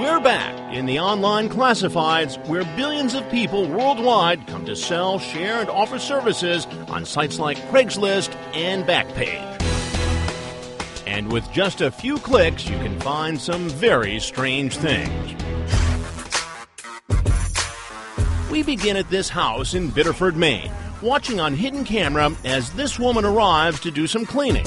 We're back in the online classifieds where billions of people worldwide come to sell, share, and offer services on sites like Craigslist and Backpage. And with just a few clicks, you can find some very strange things. We begin at this house in Biddeford, Maine, watching on hidden camera as this woman arrives to do some cleaning.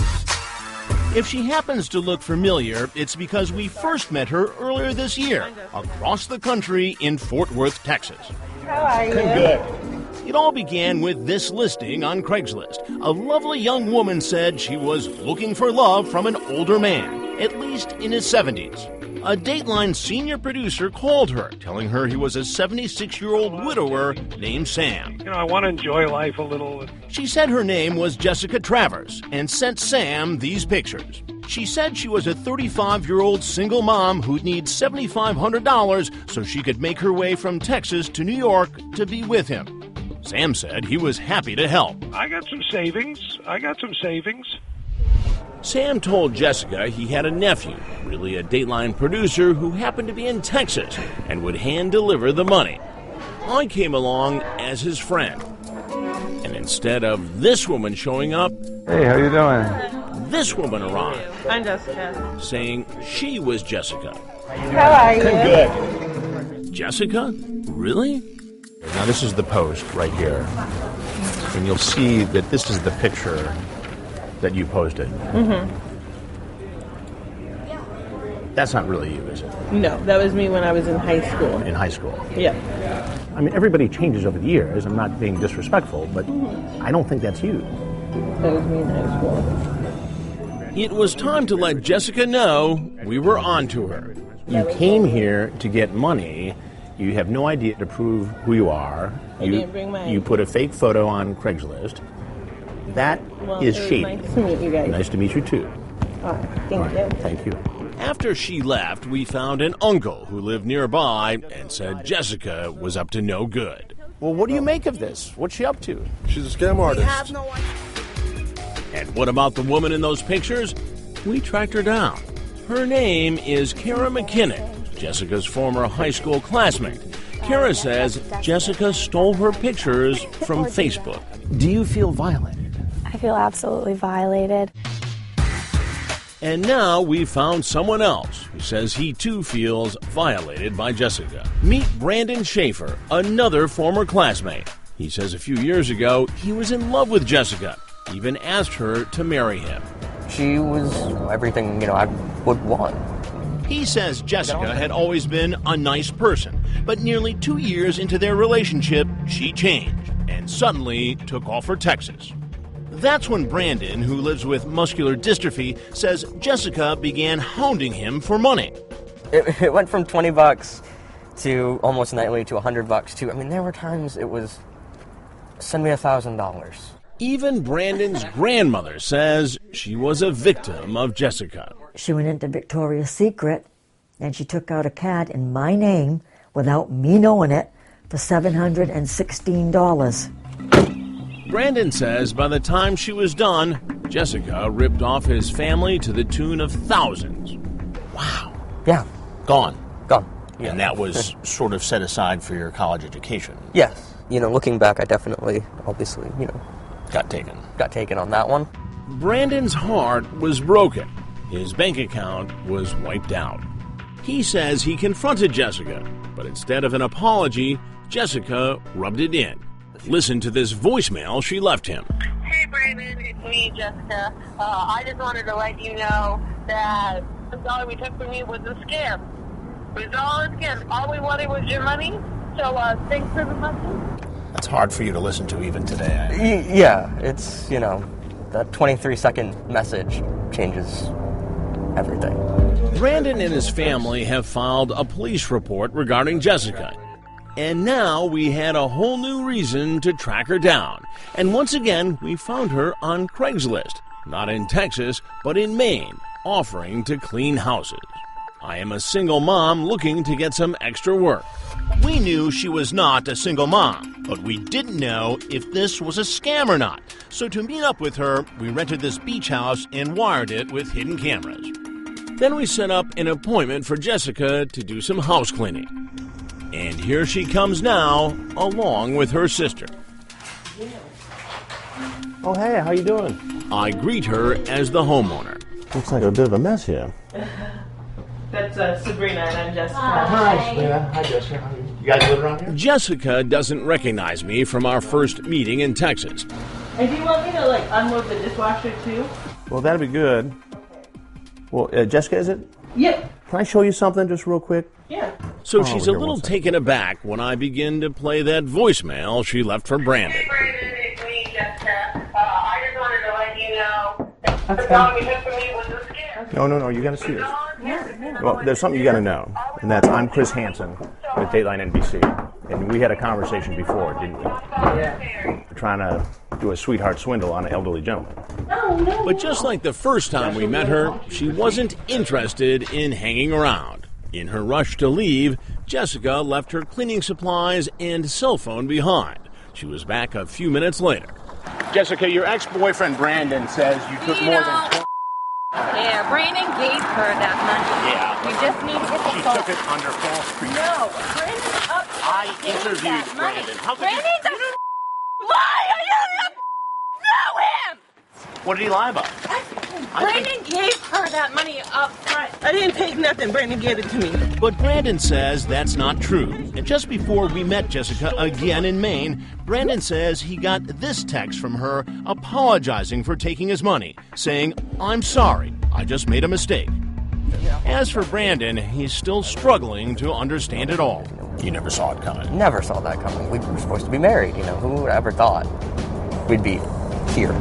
If she happens to look familiar, it's because we first met her earlier this year, across the country in Fort Worth, Texas. How are you? Good. It all began with this listing on Craigslist. A lovely young woman said she was looking for love from an older man, at least in his 70s. A Dateline senior producer called her, telling her he was a 76-year-old widower named Sam. I want to enjoy life a little. She said her name was Jessica Travers and sent Sam these pictures. She said she was a 35-year-old single mom who needs $7,500 so she could make her way from Texas to New York to be with him. Sam said he was happy to help. I got some savings. Sam told Jessica he had a nephew, really a Dateline producer, who happened to be in Texas and would hand-deliver the money. I came along as his friend. And instead of this woman showing up, hey, how you doing? This woman arrived. I'm Jessica. Saying she was Jessica. How are you? Good. Jessica? Really? Now this is the post right here. And you'll see that this is the picture that you posted. Mm-hmm. That's not really you, is it? No, that was me when I was in high school. In high school? Yeah. I mean, everybody changes over the years. I'm not being disrespectful, but I don't think that's you. That was me in high school. It was time to let Jessica know we were on to her. You came here to get money. You have no idea to prove who you are. I didn't bring mine. You put a fake photo on Craigslist. That is shady. Nice to meet you guys. Nice to meet you, too. All right, thank you. Thank you. After she left, we found an uncle who lived nearby and said Jessica was up to no good. Well, what do you make of this? What's she up to? She's a scam artist. And what about the woman in those pictures? We tracked her down. Her name is Kara McKinnon, Jessica's former high school classmate. Kara says Jessica stole her pictures from Facebook. Do you feel violated? I feel absolutely violated. And now we found someone else who says he too feels violated by Jessica. Meet Brandon Schaffer, another former classmate. He says a few years ago he was in love with Jessica, even asked her to marry him. She was everything, I would want. He says Jessica had always been a nice person, but nearly 2 years into their relationship, she changed and suddenly took off for Texas. That's when Brandon, who lives with muscular dystrophy, says Jessica began hounding him for money. It went from $20 to almost nightly to $100 to, there were times it was, send me $1,000. Even Brandon's grandmother says she was a victim of Jessica. She went into Victoria's Secret and she took out a card in my name without me knowing it for $716. Brandon says by the time she was done, Jessica ripped off his family to the tune of thousands. Wow. Yeah. Gone. Yeah. And that was sort of set aside for your college education. Yes. Looking back, I definitely, obviously, Got taken. got taken on that one. Brandon's heart was broken. His bank account was wiped out. He says he confronted Jessica, but instead of an apology, Jessica rubbed it in. Listen to this voicemail she left him. Hey, Brandon, it's me, Jessica. I just wanted to let you know that the dollar we took from you was a scam. It was all a scam. All we wanted was your money, so thanks for the money. That's hard for you to listen to even today. Yeah, it's, that 23-second message changes everything. Brandon and his family have filed a police report regarding Jessica. And now we had a whole new reason to track her down. And once again, we found her on Craigslist. Not in Texas, but in Maine, offering to clean houses. I am a single mom looking to get some extra work. We knew she was not a single mom, but we didn't know if this was a scam or not. So to meet up with her, we rented this beach house and wired it with hidden cameras. Then we set up an appointment for Jessica to do some house cleaning. And here she comes now, along with her sister. Oh, hey, how you doing? I greet her as the homeowner. Looks like a bit of a mess here. That's Sabrina, and I'm Jessica. Hi, Sabrina. Hi, Jessica. How are you? You guys live around here? Jessica doesn't recognize me from our first meeting in Texas. And do you want me to, unload the dishwasher, too? Well, that'd be good. Well, Jessica, is it? Yep. Can I show you something just real quick? Yeah. So Oh, she's a here, little one second. taken aback when I begin to play that voicemail she left for Brandon. Hey, Brandon, it's me, Jessica. I just wanted to let you know that the Okay. dog you took from me was a scam. No, you gotta see this. Well, there's something you gotta know, and that's I'm Chris Hansen with Dateline NBC, and we had a conversation before, didn't we? Yeah. We're trying to do a sweetheart swindle on an elderly gentleman. But just like the first time we met her, she wasn't interested in hanging around. In her rush to leave, Jessica left her cleaning supplies and cell phone behind. She was back a few minutes later. Jessica, your ex-boyfriend Brandon says you took more than 20. Yeah, Brandon gave her that money. Yeah. You just need to get the She phone. took it under false pretense. No, Brandon up. I interviewed Brandon. How could Brandon's a liar! You don't know him! What did he lie about? Brandon gave her that money up front. I didn't take nothing. Brandon gave it to me. But Brandon says that's not true. And just before we met Jessica again in Maine, Brandon says he got this text from her apologizing for taking his money, saying, "I'm sorry, I just made a mistake." As for Brandon, he's still struggling to understand it all. You never saw it coming. Never saw that coming. We were supposed to be married, Who would ever thought we'd be here?